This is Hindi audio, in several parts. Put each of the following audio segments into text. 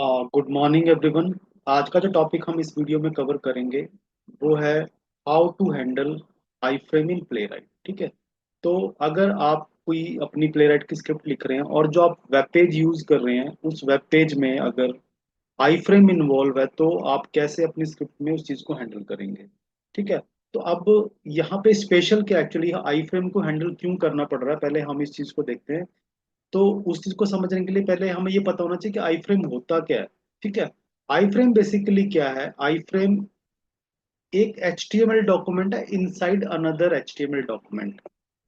Good morning everyone. आज का जो टॉपिक हम इस वीडियो में कवर करेंगे वो है how to handle iframe in Playwright. ठीक है। तो अगर आप कोई अपनी प्ले राइट की स्क्रिप्ट लिख रहे हैं और जो आप वेब पेज यूज कर रहे हैं उस वेब पेज में अगर आई फ्रेम इन्वॉल्व है तो आप कैसे अपनी स्क्रिप्ट में उस चीज को हैंडल करेंगे। ठीक है। तो अब यहाँ पे स्पेशल क्या एक्चुअली आई फ्रेम को हैंडल क्यों करना पड़ रहा है, पहले हम इस चीज को देखते हैं। तो उस चीज को समझने के लिए पहले हमें ये पता होना चाहिए कि आई फ्रेम होता क्या है। ठीक है। आई फ्रेम बेसिकली क्या है? आई फ्रेम एक HTML डॉक्यूमेंट है इनसाइड अनदर HTML डॉक्यूमेंट।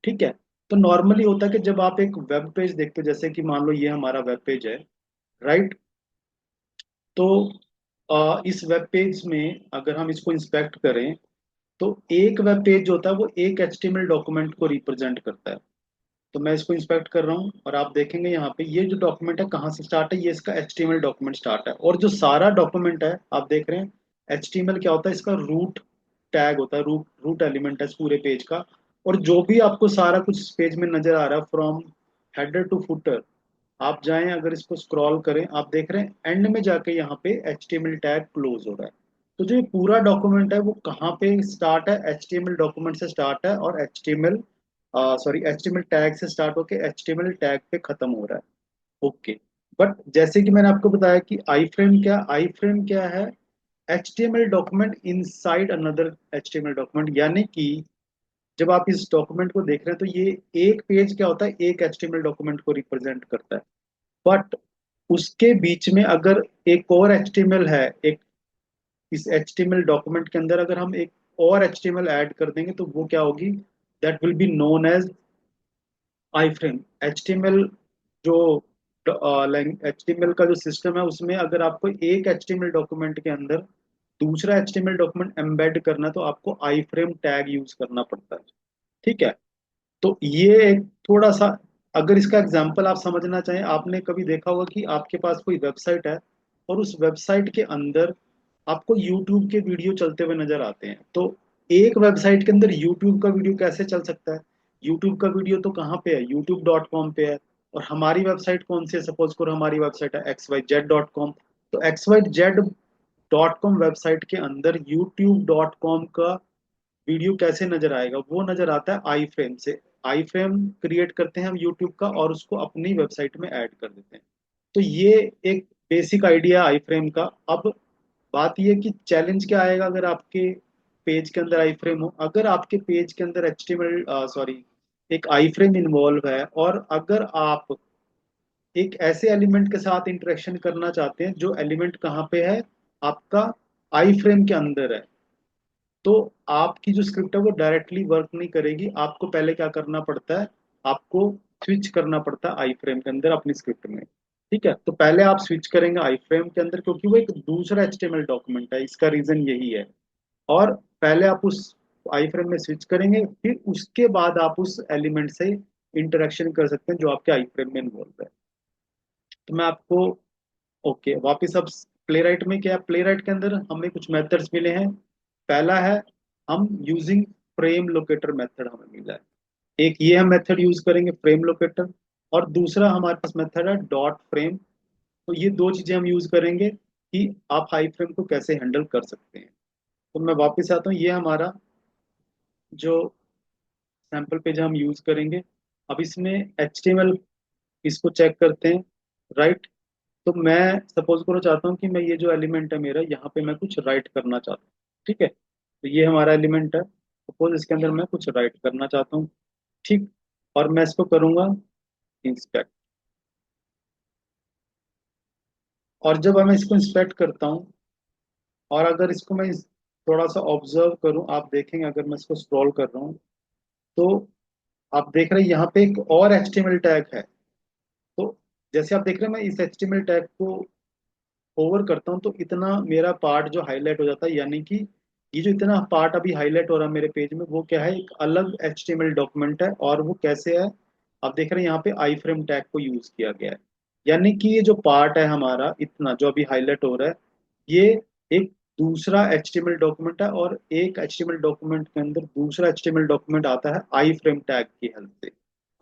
ठीक है। तो नॉर्मली होता है कि जब आप एक वेब पेज देखते हो, जैसे कि मान लो ये हमारा वेब पेज है, राइट। तो इस वेब पेज में अगर हम इसको इंस्पेक्ट करें तो एक वेब पेज जो होता है वो एक HTML डॉक्यूमेंट को रिप्रेजेंट करता है। तो मैं इसको इंस्पेक्ट कर रहा हूँ और आप देखेंगे यहाँ पे ये जो डॉक्यूमेंट है कहाँ से स्टार्ट है, ये इसका HTML डॉक्यूमेंट स्टार्ट है। और जो सारा डॉक्यूमेंट है आप देख रहे हैं, HTML क्या होता है, इसका रूट टैग होता है, रूट रूट एलिमेंट है इस पूरे पेज का। और जो भी आपको सारा कुछ इस पेज में नजर आ रहा है फ्रॉम हेडर टू फुटर, आप जाएं अगर इसको स्क्रॉल करें आप देख रहे हैं एंड में जाके यहाँ पे HTML टैग क्लोज हो रहा है। तो जो ये पूरा डॉक्यूमेंट है वो कहाँ पे स्टार्ट है, HTML डॉक्यूमेंट से स्टार्ट है और HTML टैग से स्टार्ट होके HTML टैग पे खत्म हो रहा है। ओके। बट जैसे कि मैंने आपको बताया कि आई फ्रेम क्या है, HTML document inside another HTML document. यानी कि जब आप इस डॉक्यूमेंट को देख रहे हैं तो ये एक पेज क्या होता है, एक HTML डॉक्यूमेंट को रिप्रेजेंट करता है। बट उसके बीच में अगर एक और HTML है, एक इस HTML डॉक्यूमेंट के अंदर अगर हम एक और HTML ऐड कर देंगे तो वो क्या होगी, that will be known as iframe. HTML जो HTML का जो सिस्टम है उसमें अगर आपको एक HTML डॉक्यूमेंट के अंदर दूसरा HTML डॉक्यूमेंट एम्बेड करना है तो आपको आई फ्रेम टैग यूज करना पड़ता है। ठीक है। तो ये एक थोड़ा सा, अगर इसका एग्जांपल आप समझना चाहें, आपने कभी देखा होगा कि आपके पास कोई वेबसाइट है और उस वेबसाइट के अंदर आपको यूट्यूब के वीडियो चलते हुए नजर आते हैं। तो एक वेबसाइट के अंदर यूट्यूब का वीडियो कैसे चल सकता है? यूट्यूब का वीडियो तो कहाँ पे है, youtube.com पे है। और हमारी वेबसाइट कौन सी है? सपोज करो हमारी वेबसाइट है XYZ.com। तो XYZ.com वेबसाइट के अंदर youtube.com का वीडियो कैसे नजर आएगा? वो नजर आता है आई फ्रेम से। आई फ्रेम क्रिएट करते हैं हम यूट्यूब का और उसको अपनी वेबसाइट में ऐड कर देते हैं। तो ये एक बेसिक आइडिया आई फ्रेम का। अब बात ये कि चैलेंज क्या आएगा अगर आपके पेज के अंदर आई फ्रेम हो। अगर आपके पेज के अंदर HTML सॉरी एक आई फ्रेम इन्वॉल्व है और अगर आप एक ऐसे एलिमेंट के साथ इंटरेक्शन करना चाहते हैं जो एलिमेंट कहाँ पे है, आपका आई फ्रेम के अंदर है, तो आपकी जो स्क्रिप्ट है वो डायरेक्टली वर्क नहीं करेगी। आपको पहले क्या करना पड़ता है, आपको स्विच करना पड़ता है आई फ्रेम के अंदर अपनी स्क्रिप्ट में। ठीक है। तो पहले आप स्विच करेंगे आई फ्रेम के अंदर क्योंकि वो एक दूसरा HTML डॉक्यूमेंट है, इसका रीजन यही है। और पहले आप उस आई फ्रेम में स्विच करेंगे, फिर उसके बाद आप उस एलिमेंट से इंटरेक्शन कर सकते हैं जो आपके आई फ्रेम में इन्वॉल्व है। तो मैं आपको, ओके, वापिस अब प्ले राइट में क्या है, प्ले राइट के अंदर हमें कुछ मेथड्स मिले हैं। पहला है हम यूजिंग फ्रेम लोकेटर मेथड हमें मिला है। एक ये हम मेथड यूज करेंगे फ्रेम लोकेटर, और दूसरा हमारे पास मेथड है डॉट फ्रेम। तो ये दो चीजें हम यूज करेंगे कि आप हाई फ्रेम को कैसे हैंडल कर सकते हैं। तो मैं वापस आता हूँ, ये हमारा जो सैंपल पेज हम यूज करेंगे। अब इसमें HTML इसको चेक करते हैं, राइट। तो मैं सपोज करो चाहता हूँ कि मैं ये जो एलिमेंट है मेरा यहाँ पे मैं कुछ राइट करना चाहता हूँ। ठीक है। तो ये हमारा एलिमेंट है, सपोज इसके अंदर मैं कुछ राइट करना चाहता हूँ। ठीक। और मैं इसको करूंगा इंस्पेक्ट। और जब मैं इसको इंस्पेक्ट करता हूँ और अगर इसको मैं थोड़ा सा ऑब्जर्व करूँ, आप देखेंगे अगर मैं इसको स्क्रॉल कर रहा हूँ तो आप देख रहे हैं यहाँ पे एक और HTML टैग है। तो जैसे आप देख रहे हैं मैं इस HTML टैग को ओवर करता हूँ तो इतना मेरा पार्ट जो हाईलाइट हो जाता है, यानी कि ये जो इतना पार्ट अभी हाईलाइट हो रहा है मेरे पेज में वो क्या है, एक अलग HTML डॉक्यूमेंट है। और वो कैसे है, आप देख रहे हैं यहाँ पे आई फ्रेम टैग को यूज किया गया है। यानी कि ये जो पार्ट है हमारा इतना जो अभी हाईलाइट हो रहा है, ये एक दूसरा HTML डॉक्यूमेंट है। और एक HTML डॉक्यूमेंट के अंदर दूसरा HTML डॉक्यूमेंट आता है आई फ्रेम टैग की हेल्प से।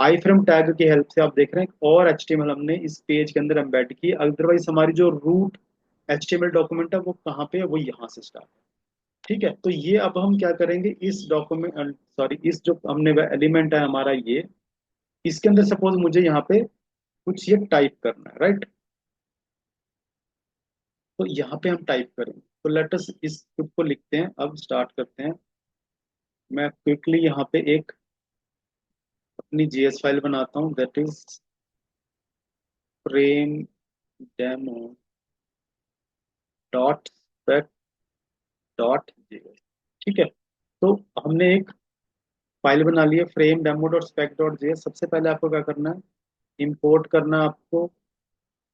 आई फ्रेम टैग की हेल्प से आप देख रहे हैं और HTML हमने इस पेज के अंदर एम्बेड की। अदरवाइज हमारी जो रूट HTML डॉक्यूमेंट है वो कहाँ पे है, वो यहाँ से स्टार्ट। ठीक है, तो ये अब हम क्या करेंगे, इस डॉक्यूमेंट, सॉरी, इस जो हमने एलिमेंट है हमारा ये, इसके अंदर सपोज मुझे यहाँ पे कुछ ये टाइप करना है, राइट। तो यहाँ पे हम टाइप करेंगे, तो लेट अस इस खुद को लिखते हैं, अब स्टार्ट करते हैं। मैं क्विकली यहाँ पे एक अपनी JS फाइल बनाता हूँ, that is frame demo dot spec dot JS. ठीक है, तो हमने एक फाइल बना ली है frame demo dot spec dot JS. सबसे पहले आपको क्या करना है, इंपोर्ट करना है आपको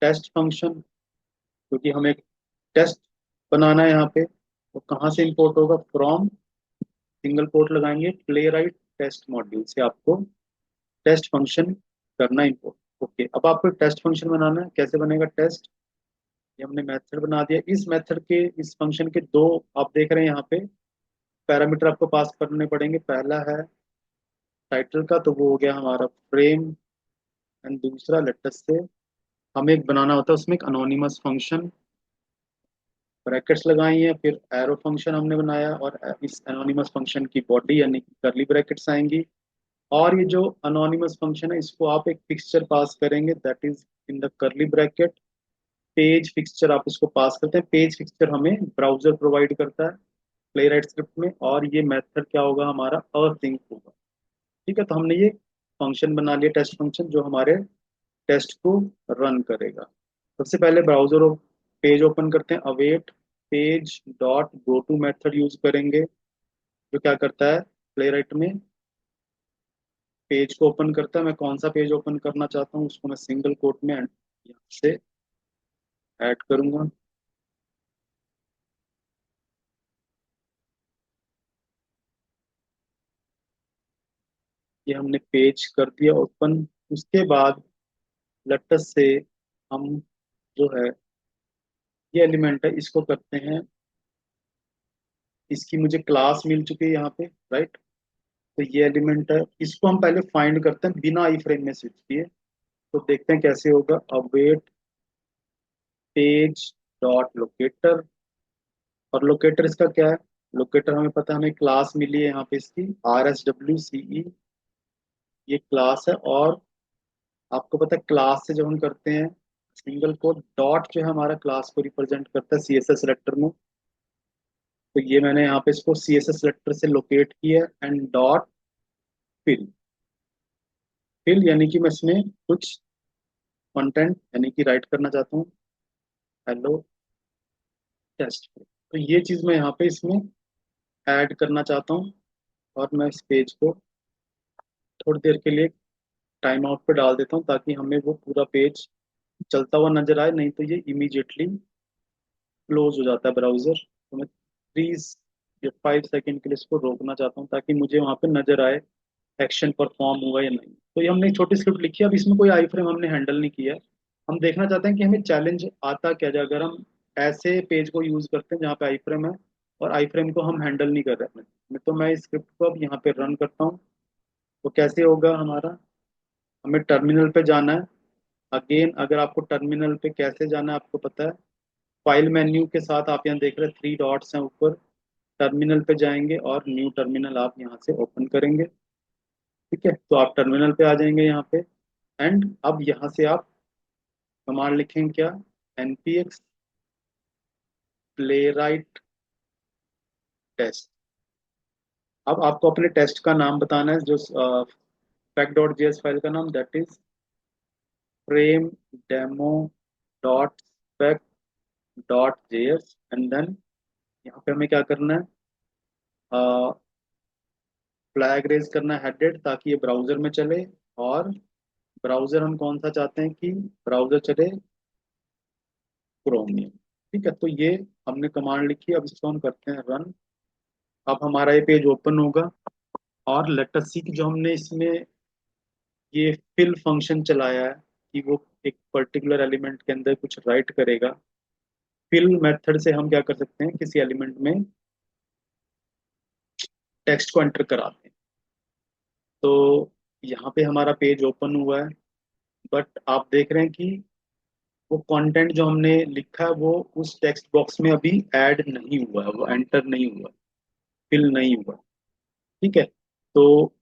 टेस्ट फंक्शन, क्योंकि हमें टेस्ट बनाना है यहाँ पे। तो कहाँ से इंपोर्ट होगा, फ्रॉम, सिंगल कोट लगाएंगे, प्ले राइट टेस्ट मॉड्यूल से आपको टेस्ट फंक्शन करना इंपोर्ट। ओके, अब आपको टेस्ट फंक्शन बनाना है, कैसे बनेगा टेस्ट, ये हमने मेथड बना दिया। इस मेथड के, इस फंक्शन के दो, आप देख रहे हैं यहाँ पे पैरामीटर आपको पास करने पड़ेंगे। पहला है टाइटल का, तो वो हो गया हमारा फ्रेम, एंड दूसरा लेटेस्ट से हमें एक बनाना होता है उसमें एक अनोनिमस फंक्शन, ब्रैकेट्स लगाई है, फिर एरो फंक्शन हमने बनाया, और इस एनोनिमस फंक्शन की बॉडी यानी कि करली ब्रैकेट्स आएंगी। और ये जो अनोनिमस फंक्शन है इसको आप एक फिक्सचर पास करेंगे, दैट इज इन द करली ब्रैकेट पेज फिक्सचर, आप इसको पास करते हैं। पेज फिक्सचर हमें ब्राउजर प्रोवाइड करता है प्लेराइट स्क्रिप्ट में, और ये मेथड क्या होगा हमारा, असिंक होगा। ठीक है, तो हमने ये फंक्शन बना लिया टेस्ट फंक्शन, जो हमारे टेस्ट को रन करेगा। सबसे पहले ब्राउजर पेज ओपन करते हैं, await page dot go to method use करेंगे, जो क्या करता है प्लेराइट में पेज को ओपन करता है। मैं कौन सा पेज ओपन करना चाहता हूँ उसको मैं सिंगल कोट में यहाँ से ऐड करूंगा। ये हमने पेज कर दिया ओपन। उसके बाद लेटस से हम जो है ये एलिमेंट है इसको करते हैं, इसकी मुझे क्लास मिल चुकी है यहाँ पे, राइट। तो ये एलिमेंट है, इसको हम पहले फाइंड करते हैं बिना आई फ्रेम में स्विच किए। तो देखते हैं कैसे होगा, अवेट पेज डॉट लोकेटर, और लोकेटर इसका क्या है, लोकेटर हमें पता है, हमें क्लास मिली है यहाँ पे इसकी RSWCE, ये क्लास है। और आपको पता है क्लास से जब हम करते हैं सिंगल कोट, डॉट जो है हमारा क्लास को रिप्रेजेंट करता है CSS सेलेक्टर में। तो ये मैंने यहाँ पे इसको CSS सेलेक्टर से लोकेट किया एंड डॉट फिल, फिल यानी कि मैं इसमें कुछ कंटेंट यानी कि राइट करना चाहता हूँ, हेलो टेस्ट। तो ये चीज़ मैं यहाँ पे इसमें ऐड करना चाहता हूँ, और मैं इस पेज को थोड़ी देर के लिए टाइम आउट पे डाल देता हूँ, ताकि हमें वो पूरा पेज चलता हुआ नजर आए, नहीं तो ये इमीडिएटली क्लोज हो जाता है ब्राउजर। तो मैं प्लीज ये 5 सेकेंड के लिए इसको रोकना चाहता हूँ, ताकि मुझे वहां पे नजर आए एक्शन परफॉर्म हुआ या नहीं। तो ये हमने एक छोटी स्क्रिप्ट लिखी है, अब इसमें कोई आई फ्रेम हमने हैंडल नहीं किया है। हम देखना चाहते हैं कि हमें चैलेंज आता क्या जाए अगर हम ऐसे पेज को यूज करते हैं जहाँ पे आई फ्रेम है और आई फ्रेम को हम हैंडल नहीं कर रहे हैं। तो मैं इस स्क्रिप्ट को अब यहाँ पे रन करता हूँ। तो कैसे होगा हमारा, हमें टर्मिनल पे जाना है। अगेन अगर आपको टर्मिनल पे कैसे जाना है आपको पता है, फाइल मेन्यू के साथ आप यहाँ देख रहे हैं 3 डॉट्स हैं ऊपर, टर्मिनल पे जाएंगे और न्यू टर्मिनल आप यहाँ से ओपन करेंगे। ठीक है, तो आप टर्मिनल पे आ जाएंगे यहाँ पे, एंड अब यहाँ से आप कमांड लिखेंगे क्या, npx प्लेराइट टेस्ट। अब आपको अपने टेस्ट का नाम बताना है, जो spec डॉट जेएस फाइल का नाम, that is frame demo dot spec dot JS, and then यहाँ पे हमें क्या करना है, फ्लैग रेज करना है हेडेड, ताकि ये ब्राउजर में चले। और ब्राउजर हम कौन सा चाहते हैं कि ब्राउजर चले, क्रोमियम। ठीक है, तो ये हमने कमांड लिखी, अब इसको हम करते हैं रन। अब हमारा ये पेज ओपन होगा, और लेट अस सी कि जो हमने इसमें ये फिल फंक्शन चलाया है कि वो एक पर्टिकुलर एलिमेंट के अंदर कुछ राइट करेगा। फिल मेथड से हम क्या कर सकते हैं, किसी एलिमेंट में टेक्स्ट को एंटर कराते हैं। तो यहाँ पे हमारा पेज ओपन हुआ है, बट आप देख रहे हैं कि वो कंटेंट जो हमने लिखा है वो उस टेक्स्ट बॉक्स में अभी ऐड नहीं हुआ है, वो एंटर नहीं हुआ, फिल नहीं हुआ। ठीक है। तो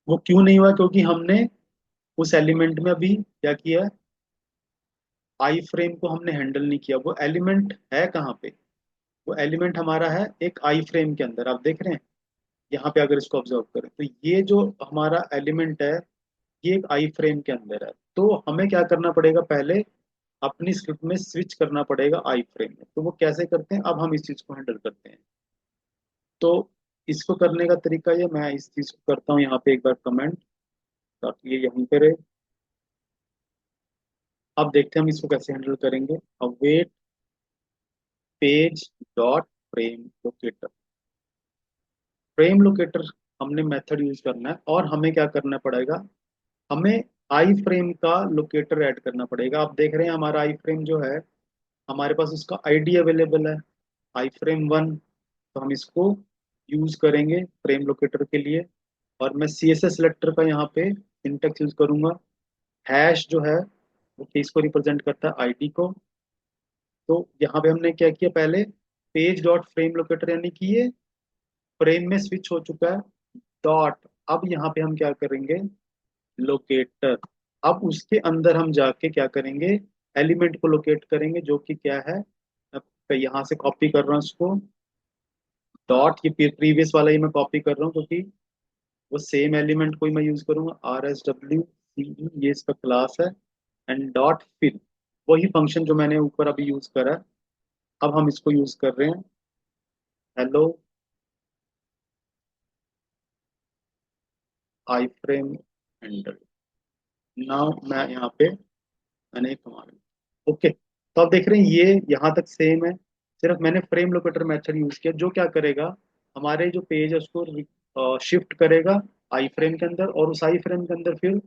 वो क्यों नहीं हुआ? क्योंकि हमने उस एलिमेंट में अभी क्या किया है, आई फ्रेम को हमने हैंडल नहीं किया। वो एलिमेंट है कहाँ पे? वो एलिमेंट हमारा है एक आई फ्रेम के अंदर, आप देख रहे हैं यहाँ पे। अगर इसको ऑब्जर्व करें तो ये जो हमारा एलिमेंट है, ये एक आई फ्रेम के अंदर है। तो हमें क्या करना पड़ेगा, पहले अपनी स्क्रिप्ट में स्विच करना पड़ेगा आई फ्रेम में। तो वो कैसे करते हैं, अब हम इस चीज को हैंडल करते हैं। तो इसको करने का तरीका ये, मैं इस चीज को करता हूँ यहाँ पे एक बार कमेंट, ताकि ये यहीं पे रहे। अब देखते हैं हम इसको कैसे हैंडल करेंगे। Await page dot frame locator. Frame locator हमने मेथड यूज करना है, और हमें क्या करना पड़ेगा, हमें आई फ्रेम का लोकेटर ऐड करना पड़ेगा। आप देख रहे हैं हमारा आई फ्रेम जो है, हमारे पास उसका आईडी अवेलेबल है, आई फ्रेम 1। तो हम इसको यूज करेंगे फ्रेम लोकेटर के लिए। और मैं सी एस एस सेलेक्टर का यहाँ पे सिंटेक्स यूज करूंगा। हैश जो है वो किसको रिप्रेजेंट करता है, आईडी को। तो यहाँ पे हमने क्या किया, पहले पेज डॉट फ्रेम लोकेटर, यानी कि ये फ्रेम में स्विच हो चुका है। डॉट, अब यहाँ पे हम क्या करेंगे, लोकेटर। अब उसके अंदर हम जाके क्या करेंगे, एलिमेंट को लोकेट करेंगे, जो कि क्या है, अब यहाँ से कॉपी कर रहा हूँ इसको। डॉट, ये प्रीवियस वाला ही मैं कॉपी कर रहा हूँ, क्योंकि वो सेम एलिमेंट को ही मैं यूज करूंगा। आर एस डब्ल्यू सी ई, ये इसका क्लास है। एंड डॉट फिल, वही फंक्शन जो मैंने ऊपर अभी यूज करा है, अब हम इसको यूज कर रहे हैं। हेलो आई फ्रेम हैंडल। नाउ मैं यहाँ पे मैंने एक कमांड, ओके। तो आप देख रहे हैं ये यहाँ तक सेम है। सिर्फ मैंने फ्रेम लोकेटर मेथड यूज किया, जो क्या करेगा, हमारे जो पेज है उसको शिफ्ट करेगा आई फ्रेम के अंदर, और उस आई फ्रेम के अंदर फिर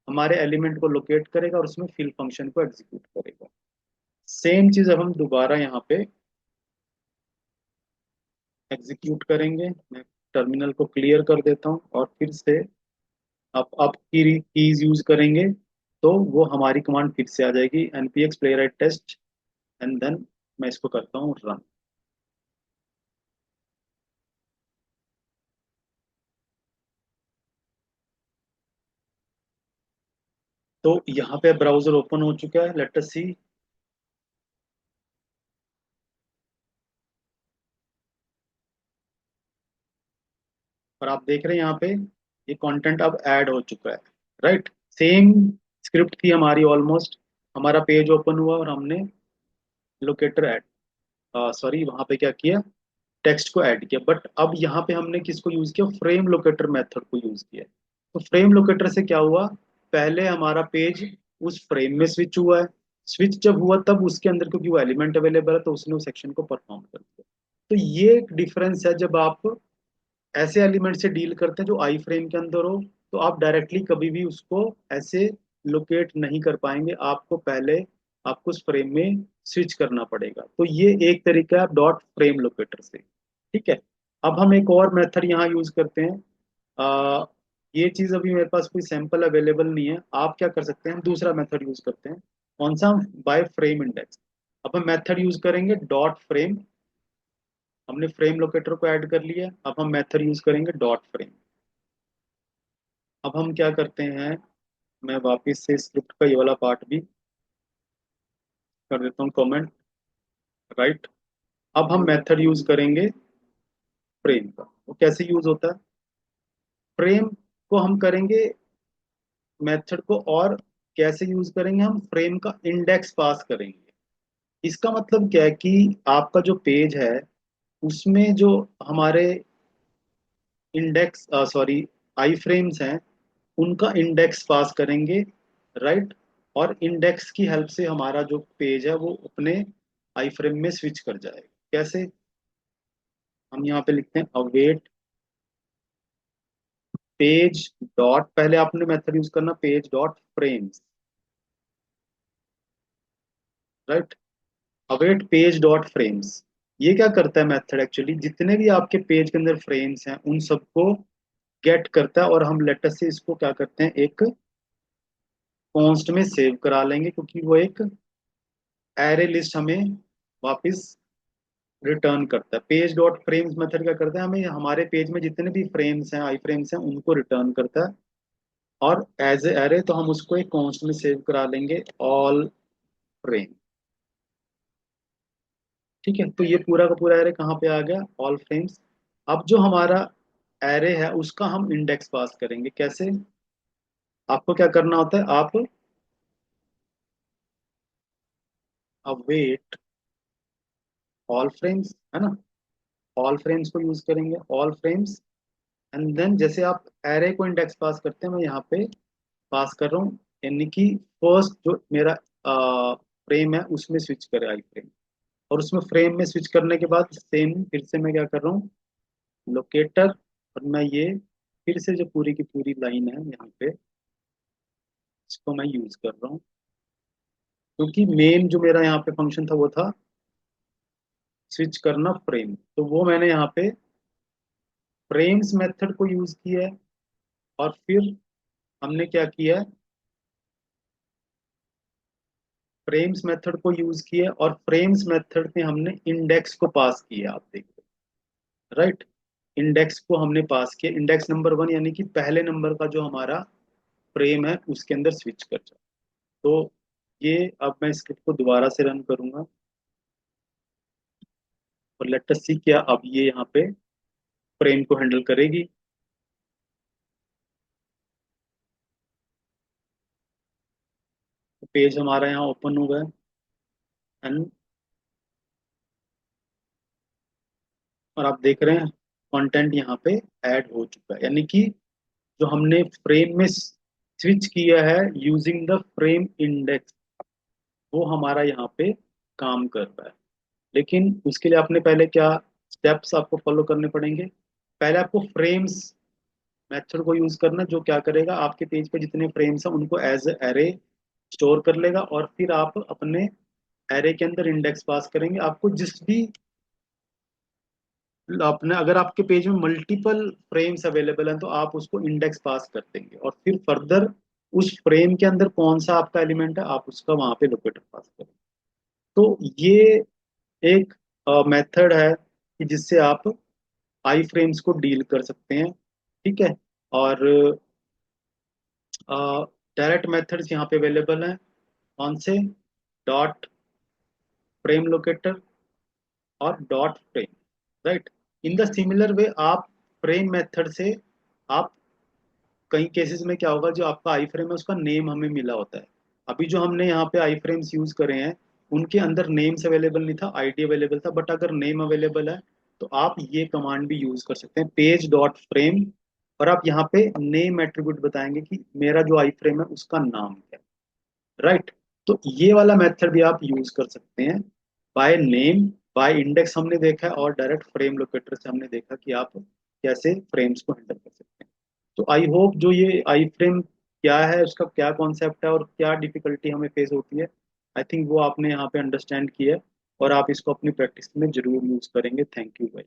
हमारे एलिमेंट को लोकेट करेगा, और उसमें फिल फंक्शन को एग्जीक्यूट करेगा। सेम चीज अब हम दोबारा यहाँ पे एग्जीक्यूट करेंगे। मैं टर्मिनल को क्लियर कर देता हूँ, और फिर से आप कीज यूज करेंगे, तो वो हमारी कमांड फिर से आ जाएगी, npx playwright test. And then मैं इसको करता हूँ रन। तो यहाँ पे ब्राउजर ओपन हो चुका है, लेट अस सी। और आप देख रहे हैं यहाँ पे ये कंटेंट अब ऐड हो चुका है, राइट। सेम स्क्रिप्ट थी हमारी ऑलमोस्ट। हमारा पेज ओपन हुआ और हमने लोकेटर ऐड, सॉरी वहाँ पे क्या किया, टेक्स्ट को ऐड किया। बट अब यहाँ पे हमने किसको यूज किया, फ्रेम लोकेटर मेथड को यूज किया। तो फ्रेम लोकेटर से क्या हुआ, पहले हमारा पेज उस फ्रेम में स्विच हुआ है। स्विच जब हुआ तब उसके अंदर, क्योंकि वो एलिमेंट अवेलेबल है, तो उसने उस सेक्शन को परफॉर्म कर दिया। तो ये एक डिफरेंस है, जब आप ऐसे एलिमेंट से डील करते हैं जो आई फ्रेम के अंदर हो, तो आप डायरेक्टली कभी भी उसको ऐसे लोकेट नहीं कर पाएंगे। आपको पहले आपको उस फ्रेम में स्विच करना पड़ेगा। तो ये एक तरीका है डॉट फ्रेम लोकेटर से। ठीक है। अब हम एक और मेथड यहाँ यूज करते हैं। आ, ये चीज अभी मेरे पास कोई सैंपल अवेलेबल नहीं है। आप क्या कर सकते हैं, हम दूसरा मेथड यूज करते हैं। कौन सा, बाय फ्रेम इंडेक्स। अब हम मेथड यूज करेंगे डॉट फ्रेम। हमने फ्रेम लोकेटर को ऐड कर लिया, अब हम मेथड यूज करेंगे डॉट फ्रेम। अब हम क्या करते हैं, मैं वापस से स्क्रिप्ट का ये वाला पार्ट भी कर देता हूँ कमेंट, राइट। अब हम मेथड यूज करेंगे फ्रेम का। वो कैसे यूज होता है, फ्रेम को हम करेंगे मेथड को, और कैसे यूज करेंगे, हम फ्रेम का इंडेक्स पास करेंगे। इसका मतलब क्या है कि आपका जो पेज है उसमें जो हमारे इंडेक्स, सॉरी, आई फ्रेम्स हैं, उनका इंडेक्स पास करेंगे, राइट। और इंडेक्स की हेल्प से हमारा जो पेज है वो अपने आई फ्रेम में स्विच कर जाएगा। कैसे, हम यहाँ पे लिखते हैं अवेट पेज डॉट, पहले आपने मेथड यूज करना page dot frames, right. Await page dot frames, ये क्या करता है मेथड, एक्चुअली जितने भी आपके पेज के अंदर फ्रेम्स हैं उन सबको गेट करता है, और हम लेटर से इसको क्या करते हैं, एक कॉन्स्ट में सेव करा लेंगे, क्योंकि वो एक एरे लिस्ट हमें वापस रिटर्न करता है। पेज डॉट फ्रेम्स मेथड क्या करता है, हमें हमारे पेज में जितने भी फ्रेम्स हैं, आई फ्रेम्स हैं, उनको रिटर्न करता है। और एज ए एरे तो हम उसको एक कॉन्स्ट में सेव करा लेंगे, ऑल फ्रेम। ठीक है, तो ये पूरा का पूरा एरे कहाँ पे आ गया, ऑल फ्रेम्स। अब जो हमारा एरे है उसका हम इंडेक्स पास करेंगे कैसे। आपको क्या करना होता है, आप अवेट ऑल फ्रेम्स, है ना, ऑल फ्रेम्स को यूज करेंगे, ऑल फ्रेम्स। एंड देन जैसे आप एरे को इंडेक्स पास करते हैं, मैं यहाँ पे पास कर रहा हूँ, यानी कि फर्स्ट जो मेरा फ्रेम है उसमें स्विच करे आई फ्रेम। और उसमें फ्रेम में स्विच करने के बाद सेम फिर से मैं क्या कर रहा हूँ, लोकेटर, और मैं ये फिर से जो पूरी की पूरी लाइन है यहाँ पे, इसको मैं यूज कर रहा हूँ, क्योंकि मेन जो मेरा यहाँ पे फंक्शन था वो था स्विच करना फ्रेम, तो वो मैंने यहाँ पे फ्रेम्स मेथड को यूज किया है। और फिर हमने क्या किया है, फ्रेम्स मेथड को यूज किया, और फ्रेम्स मेथड में हमने इंडेक्स को पास किया, आप देखो, राइट। इंडेक्स को हमने पास किया, इंडेक्स नंबर 1, यानी कि पहले नंबर का जो हमारा फ्रेम है उसके अंदर स्विच कर जाए। तो ये, अब मैं स्क्रिप्ट को दोबारा से रन करूंगा, और लेट अस सी क्या अब ये यहाँ पे फ्रेम को हैंडल करेगी। तो पेज हमारा यहाँ ओपन हो गया, एंड और आप देख रहे हैं कंटेंट यहाँ पे ऐड हो चुका है, यानी कि जो हमने फ्रेम में स्विच किया है यूजिंग द फ्रेम इंडेक्स, वो हमारा यहाँ पे काम कर रहा है। लेकिन उसके लिए आपने पहले क्या स्टेप्स आपको फॉलो करने पड़ेंगे। पहले आपको फ्रेम्स मेथड को यूज करना, जो क्या करेगा, आपके पेज पे जितने फ्रेम्स हैं उनको एज एरे स्टोर कर लेगा, और फिर आप अपने एरे के अंदर इंडेक्स पास करेंगे। आपको जिस भी अपने, अगर आपके पेज में मल्टीपल फ्रेम्स अवेलेबल हैं तो आप उसको इंडेक्स पास कर देंगे, और फिर फर्दर उस फ्रेम के अंदर कौन सा आपका एलिमेंट है आप उसका वहां पे लोकेटर पास करेंगे। तो ये एक मेथड है कि जिससे आप आई फ्रेम्स को डील कर सकते हैं। ठीक है, और डायरेक्ट मेथड्स यहाँ पे अवेलेबल हैं, कौन से, डॉट फ्रेम लोकेटर और dot frame, right. In the similar way आप फ्रेम मेथड से आप कई केसेस में क्या होगा, जो आपका आई फ्रेम है उसका नेम हमें मिला होता है। अभी जो हमने यहाँ पे आई फ्रेम्स यूज करे हैं उनके अंदर नेम्स अवेलेबल नहीं था, आईडी अवेलेबल था, बट अगर नेम अवेलेबल है तो आप ये कमांड भी यूज कर सकते हैं, पेज डॉट फ्रेम, और आप यहाँ पे नेम एट्रीब्यूट बताएंगे कि मेरा जो आई फ्रेम है उसका नाम क्या है, राइट। तो ये वाला मेथड भी आप यूज कर सकते हैं, बाय नेम, बाय इंडेक्स हमने देखा है, और डायरेक्ट फ्रेम लोकेटर से हमने देखा कि आप कैसे फ्रेम्स को हैंडल कर सकते हैं। तो आई होप जो ये आई फ्रेम क्या है, उसका क्या कॉन्सेप्ट है, और क्या डिफिकल्टी हमें फेस होती है, आई थिंक वो आपने यहाँ पे अंडरस्टैंड किया है, और आप इसको अपनी प्रैक्टिस में जरूर यूज करेंगे। थैंक यू भाई।